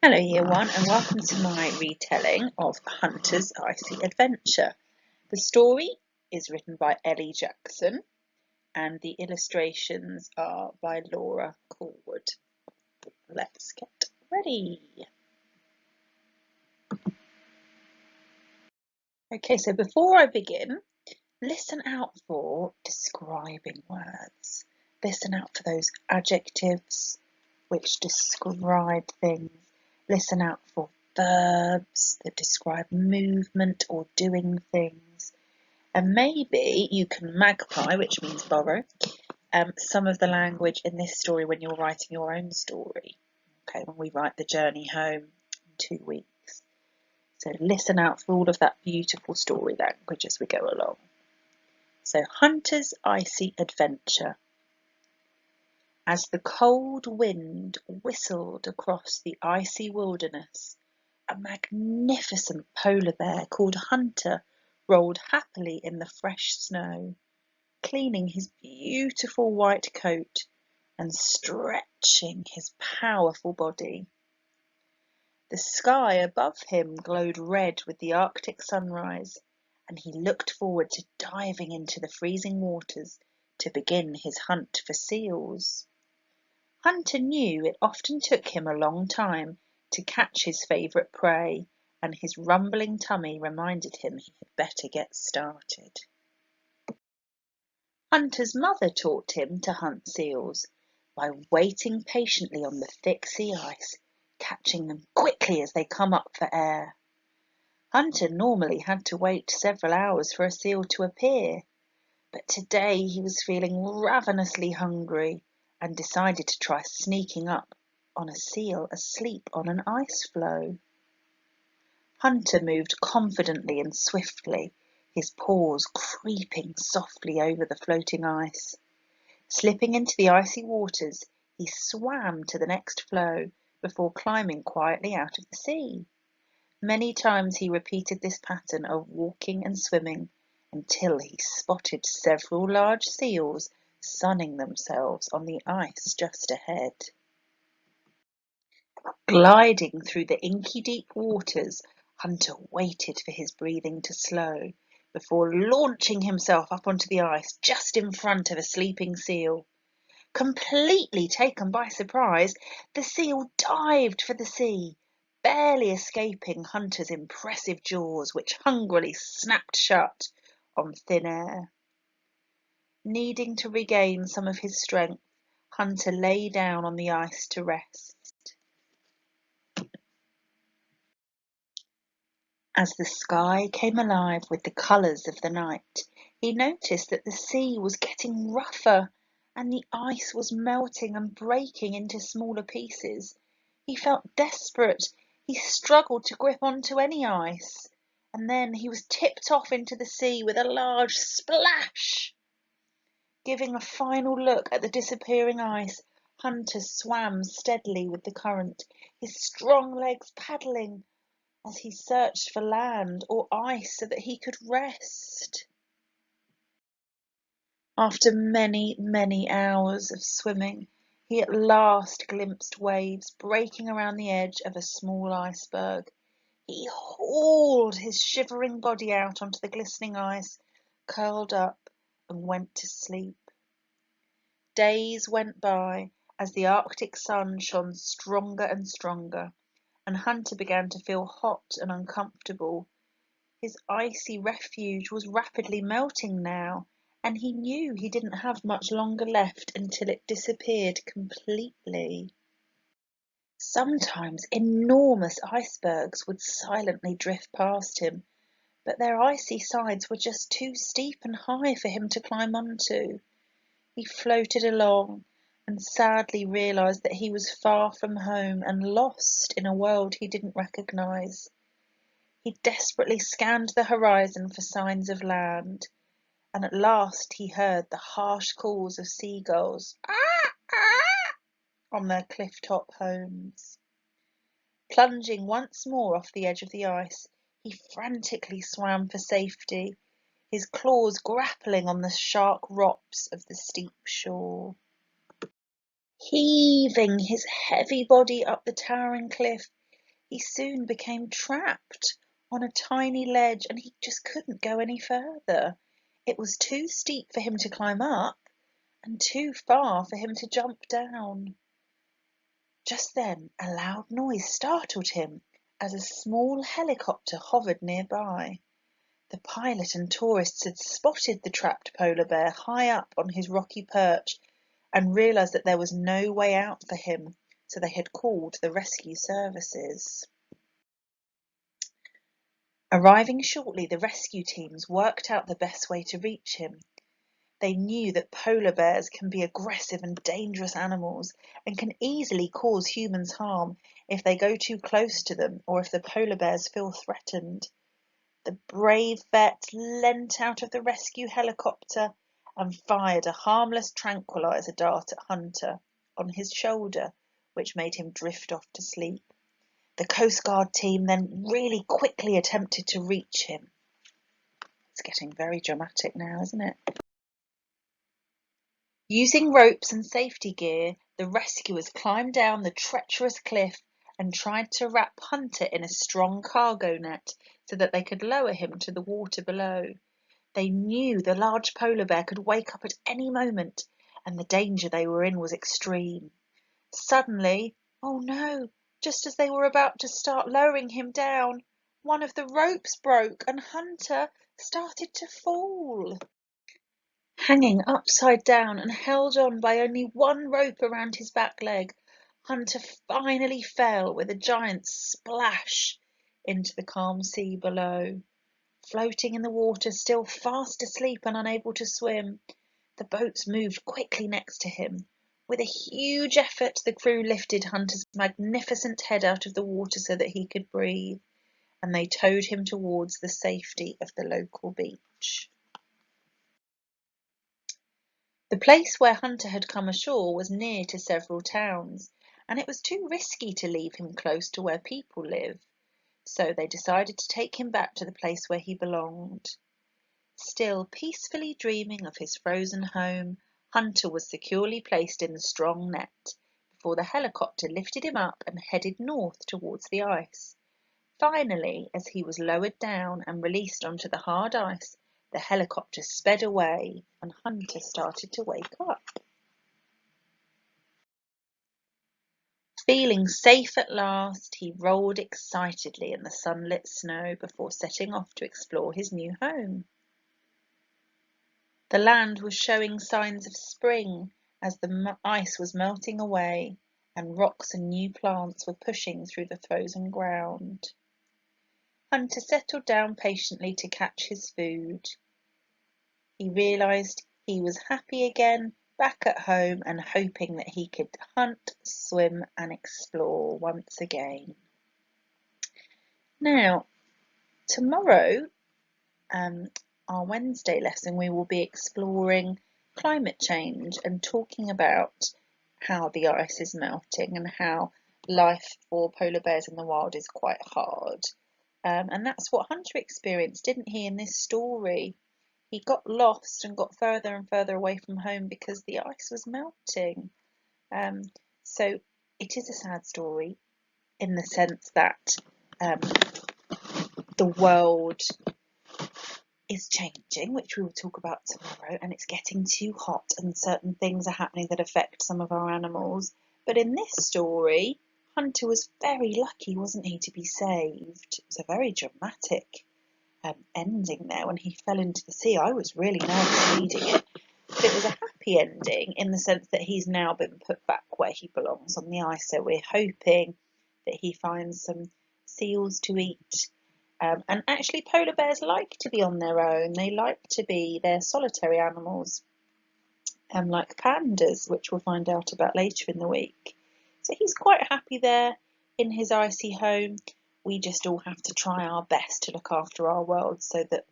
Hello Year 1 and welcome to my retelling of Hunter's Icy Adventure. The story is written by Ellie Jackson and the illustrations are by Laura Corwood. Let's get ready. Okay, so before I begin, listen out for describing words. Listen out for those adjectives which describe things. Listen out for verbs that describe movement or doing things. And maybe you can magpie, which means borrow, some of the language in this story when you're writing your own story. Okay, when we write The Journey Home in 2 weeks. So listen out for all of that beautiful story language as we go along. So Hunter's Icy Adventure. As the cold wind whistled across the icy wilderness, a magnificent polar bear called Hunter rolled happily in the fresh snow, cleaning his beautiful white coat and stretching his powerful body. The sky above him glowed red with the Arctic sunrise, and he looked forward to diving into the freezing waters to begin his hunt for seals. Hunter knew it often took him a long time to catch his favourite prey, and his rumbling tummy reminded him he had better get started. Hunter's mother taught him to hunt seals by waiting patiently on the thick sea ice, catching them quickly as they come up for air. Hunter normally had to wait several hours for a seal to appear, but today he was feeling ravenously hungry and decided to try sneaking up on a seal asleep on an ice floe. Hunter moved confidently and swiftly, his paws creeping softly over the floating ice. Slipping into the icy waters, he swam to the next floe before climbing quietly out of the sea. Many times he repeated this pattern of walking and swimming until he spotted several large seals sunning themselves on the ice just ahead. Gliding through the inky deep waters, Hunter waited for his breathing to slow before launching himself up onto the ice just in front of a sleeping seal. Completely taken by surprise, the seal dived for the sea, barely escaping Hunter's impressive jaws, which hungrily snapped shut on thin air. Needing to regain some of his strength, Hunter lay down on the ice to rest. As the sky came alive with the colours of the night, he noticed that the sea was getting rougher and the ice was melting and breaking into smaller pieces. He felt desperate. He struggled to grip onto any ice, and then he was tipped off into the sea with a large splash. Giving a final look at the disappearing ice, Hunter swam steadily with the current, his strong legs paddling as he searched for land or ice so that he could rest. After many, many hours of swimming, he at last glimpsed waves breaking around the edge of a small iceberg. He hauled his shivering body out onto the glistening ice, curled up, and went to sleep. Days went by as the Arctic sun shone stronger and stronger, and Hunter began to feel hot and uncomfortable. His icy refuge was rapidly melting now, and he knew he didn't have much longer left until it disappeared completely. Sometimes enormous icebergs would silently drift past him, but their icy sides were just too steep and high for him to climb onto. He floated along and sadly realised that he was far from home and lost in a world he didn't recognise. He desperately scanned the horizon for signs of land, and at last he heard the harsh calls of seagulls on their cliff-top homes. Plunging once more off the edge of the ice, he frantically swam for safety, his claws grappling on the sharp rocks of the steep shore. Heaving his heavy body up the towering cliff, he soon became trapped on a tiny ledge and he just couldn't go any further. It was too steep for him to climb up and too far for him to jump down. Just then a loud noise startled him as a small helicopter hovered nearby. The pilot and tourists had spotted the trapped polar bear high up on his rocky perch and realised that there was no way out for him, so they had called the rescue services. Arriving shortly, the rescue teams worked out the best way to reach him. They knew that polar bears can be aggressive and dangerous animals and can easily cause humans harm if they go too close to them or if the polar bears feel threatened. The brave vets leant out of the rescue helicopter and fired a harmless tranquilizer dart at Hunter on his shoulder, which made him drift off to sleep. The Coast Guard team then really quickly attempted to reach him. It's getting very dramatic now, isn't it? Using ropes and safety gear, the rescuers climbed down the treacherous cliff and tried to wrap Hunter in a strong cargo net so that they could lower him to the water below. They knew the large polar bear could wake up at any moment, and the danger they were in was extreme. Suddenly, oh no, just as they were about to start lowering him down, one of the ropes broke and Hunter started to fall. Hanging upside down and held on by only one rope around his back leg, Hunter finally fell with a giant splash into the calm sea below. Floating in the water, still fast asleep and unable to swim, the boats moved quickly next to him. With a huge effort, the crew lifted Hunter's magnificent head out of the water so that he could breathe, and they towed him towards the safety of the local beach. The place where Hunter had come ashore was near to several towns, and it was too risky to leave him close to where people live, so they decided to take him back to the place where he belonged. Still peacefully dreaming of his frozen home, Hunter was securely placed in the strong net before the helicopter lifted him up and headed north towards the ice. Finally, as he was lowered down and released onto the hard ice, the helicopter sped away and Hunter started to wake up. Feeling safe at last, he rolled excitedly in the sunlit snow before setting off to explore his new home. The land was showing signs of spring as the ice was melting away and rocks and new plants were pushing through the frozen ground. Hunter settled down patiently to catch his food. He realised he was happy again, back at home and hoping that he could hunt, swim and explore once again. Now, tomorrow, our Wednesday lesson, we will be exploring climate change and talking about how the ice is melting and how life for polar bears in the wild is quite hard. And that's what Hunter experienced, didn't he, in this story? He got lost and got further and further away from home because the ice was melting. So it is a sad story in the sense that the world is changing, which we will talk about tomorrow, and it's getting too hot and certain things are happening that affect some of our animals. But in this story, Hunter was very lucky, wasn't he, to be saved. It was a very dramatic ending there when he fell into the sea. I was really nervous reading it, but it was a happy ending in the sense that he's now been put back where he belongs on the ice. So we're hoping that he finds some seals to eat. And actually polar bears like to be on their own. They like to be, they're solitary animals, like pandas, which we'll find out about later in the week. So he's quite happy there in his icy home. We just all have to try our best to look after our world so that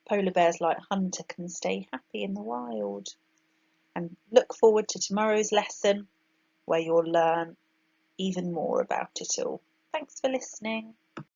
polar bears like Hunter can stay happy in the wild. And look forward to tomorrow's lesson where you'll learn even more about it all. Thanks for listening.